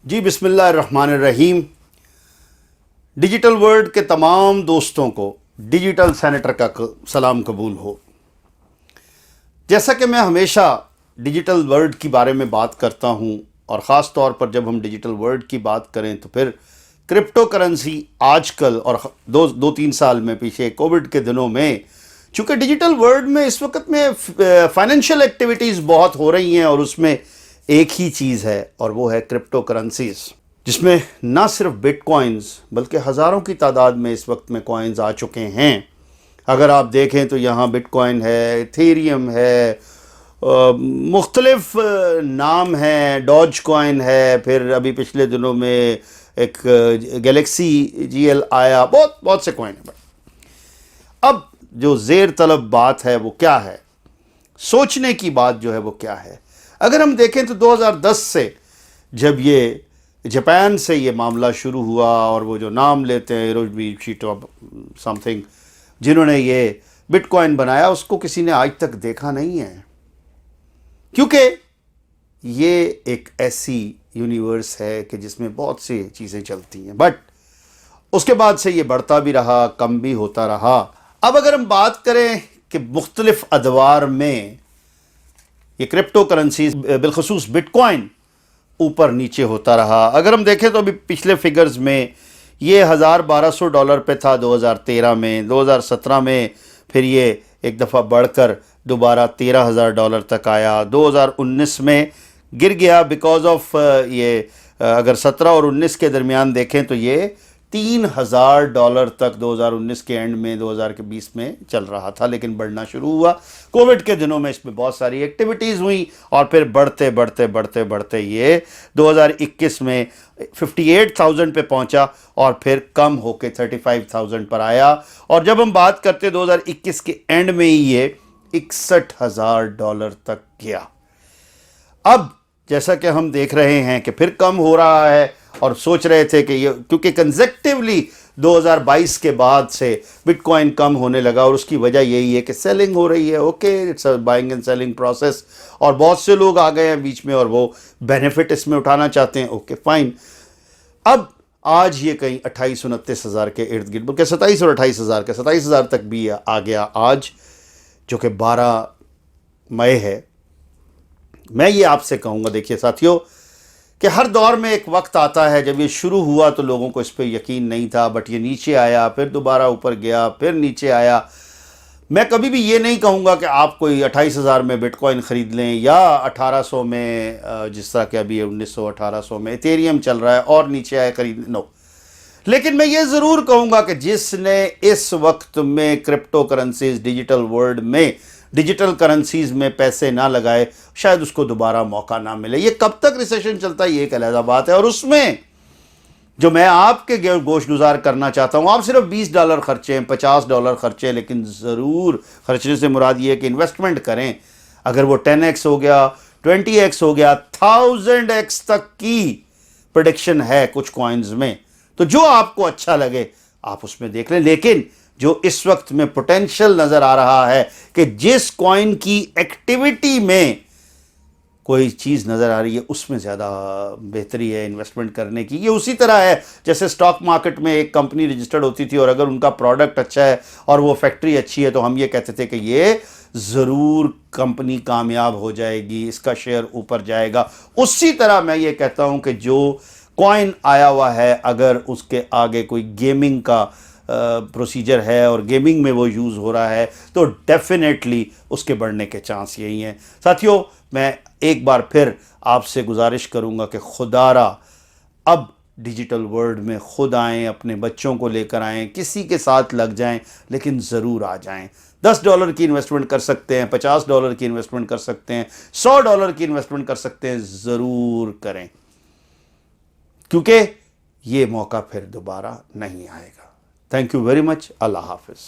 جی بسم اللہ الرحمن الرحیم. ڈیجیٹل ورلڈ کے تمام دوستوں کو ڈیجیٹل سینیٹر کا سلام قبول ہو. جیسا کہ میں ہمیشہ ڈیجیٹل ورلڈ کی بارے میں بات کرتا ہوں اور خاص طور پر جب ہم ڈیجیٹل ورلڈ کی بات کریں تو پھر کرپٹو کرنسی آج کل اور دو تین سال میں پیچھے کووڈ کے دنوں میں، چونکہ ڈیجیٹل ورلڈ میں اس وقت میں فائنینشیل ایکٹیویٹیز بہت ہو رہی ہیں اور اس میں ایک ہی چیز ہے اور وہ ہے کرپٹو کرنسیز، جس میں نہ صرف بٹ کوائنز بلکہ ہزاروں کی تعداد میں اس وقت میں کوائنز آ چکے ہیں. اگر آپ دیکھیں تو یہاں بٹ کوائن ہے، ایتھیریم ہے، مختلف نام ہیں، ڈوج کوائن ہے، پھر ابھی پچھلے دنوں میں ایک گلیکسی جی ایل آیا، بہت سے کوائن ہیں. اب جو زیر طلب بات ہے وہ کیا ہے، سوچنے کی بات جو ہے وہ کیا ہے. اگر ہم دیکھیں تو 2010 سے جب یہ جاپان سے یہ معاملہ شروع ہوا اور وہ جو نام لیتے ہیں ہیروشی شیٹو سم تھنگ، جنہوں نے یہ بٹ کوائن بنایا، اس کو کسی نے آج تک دیکھا نہیں ہے، کیونکہ یہ ایک ایسی یونیورس ہے کہ جس میں بہت سی چیزیں چلتی ہیں. بٹ اس کے بعد سے یہ بڑھتا بھی رہا، کم بھی ہوتا رہا. اب اگر ہم بات کریں کہ مختلف ادوار میں یہ کرپٹو کرنسیز بالخصوص بٹ کوائن اوپر نیچے ہوتا رہا. اگر ہم دیکھیں تو ابھی پچھلے فگرز میں یہ $1200 پہ تھا 2013 میں، 2017 میں پھر یہ ایک دفعہ بڑھ کر دوبارہ $13,000 تک آیا، 2019 میں گر گیا بیکاز آف یہ اگر 17 اور 19 کے درمیان دیکھیں تو یہ $3,000 تک 2019 کے اینڈ میں 2020 میں چل رہا تھا، لیکن بڑھنا شروع ہوا. کووڈ کے دنوں میں اس میں بہت ساری ایکٹیویٹیز ہوئیں اور پھر بڑھتے یہ 2021 میں 58,000 پہ پہنچا اور پھر کم ہو کے 35,000 پر آیا. اور جب ہم بات کرتے 2021 کے اینڈ میں ہی یہ $61,000 تک گیا. اب جیسا کہ ہم دیکھ رہے ہیں کہ پھر کم ہو رہا ہے اور سوچ رہے تھے کہ یہ کیونکہ کنزیکٹیولی 2022 کے بعد سے بٹ کوائن کم ہونے لگا اور اس کی وجہ یہی ہے کہ سیلنگ ہو رہی ہے. Okay, it's a buying and selling process اور بہت سے لوگ آ گئے ہیں بیچ میں اور وہ بینیفٹ اس میں اٹھانا چاہتے ہیں. Okay fine. اب آج یہ کہیں 28-29 کے ارد گرد، بلکہ 27 اور 28,000 کے 27,000 تک بھی آ گیا آج، جو کہ 12 مئی ہے. میں یہ آپ سے کہوں گا، دیکھیے ساتھیو، کہ ہر دور میں ایک وقت آتا ہے جب یہ شروع ہوا تو لوگوں کو اس پہ یقین نہیں تھا، بٹ یہ نیچے آیا، پھر دوبارہ اوپر گیا، پھر نیچے آیا. میں کبھی بھی یہ نہیں کہوں گا کہ آپ کوئی 28,000 میں بٹ کوائن خرید لیں یا 1800 میں، جس طرح کہ ابھی 1900-1800 میں ایتھیریم چل رہا ہے اور نیچے آئے خرید نو. لیکن میں یہ ضرور کہوں گا کہ جس نے اس وقت میں کرپٹو کرنسیز ڈیجیٹل ورلڈ میں ڈیجیٹل کرنسیز میں پیسے نہ لگائے، شاید اس کو دوبارہ موقع نہ ملے. یہ کب تک ریسیشن چلتا ہے یہ ایک علیحدہ بات ہے، اور اس میں جو میں آپ کے گوش گزار کرنا چاہتا ہوں، آپ صرف $20 خرچیں، $50 خرچیں، لیکن ضرور خرچنے سے مراد یہ ہے کہ انویسٹمنٹ کریں. اگر وہ 10x ہو گیا، 20x ہو گیا، 1000x تک کی پریڈکشن ہے کچھ کوائنز میں، تو جو آپ کو اچھا لگے آپ اس میں دیکھ لیں. لیکن جو اس وقت میں پوٹینشل نظر آ رہا ہے کہ جس کوائن کی ایکٹیویٹی میں کوئی چیز نظر آ رہی ہے، اس میں زیادہ بہتری ہے انویسٹمنٹ کرنے کی. یہ اسی طرح ہے جیسے سٹاک مارکیٹ میں ایک کمپنی رجسٹرڈ ہوتی تھی اور اگر ان کا پروڈکٹ اچھا ہے اور وہ فیکٹری اچھی ہے تو ہم یہ کہتے تھے کہ یہ ضرور کمپنی کامیاب ہو جائے گی، اس کا شیئر اوپر جائے گا. اسی طرح میں یہ کہتا ہوں کہ جو کوائن آیا ہوا ہے، اگر اس کے آگے کوئی گیمنگ کا پروسیجر ہے اور گیمنگ میں وہ یوز ہو رہا ہے تو ڈیفینیٹلی اس کے بڑھنے کے چانس یہی ہیں. ساتھیو، میں ایک بار پھر آپ سے گزارش کروں گا کہ خدا را اب ڈیجیٹل ورلڈ میں خود آئیں، اپنے بچوں کو لے کر آئیں، کسی کے ساتھ لگ جائیں، لیکن ضرور آ جائیں. $10 کی انویسٹمنٹ کر سکتے ہیں، $50 کی انویسٹمنٹ کر سکتے ہیں، $100 کی انویسٹمنٹ کر سکتے ہیں، ضرور کریں، کیونکہ یہ موقع پھر دوبارہ نہیں آئے گا. Thank you very much. اللہ حافظ.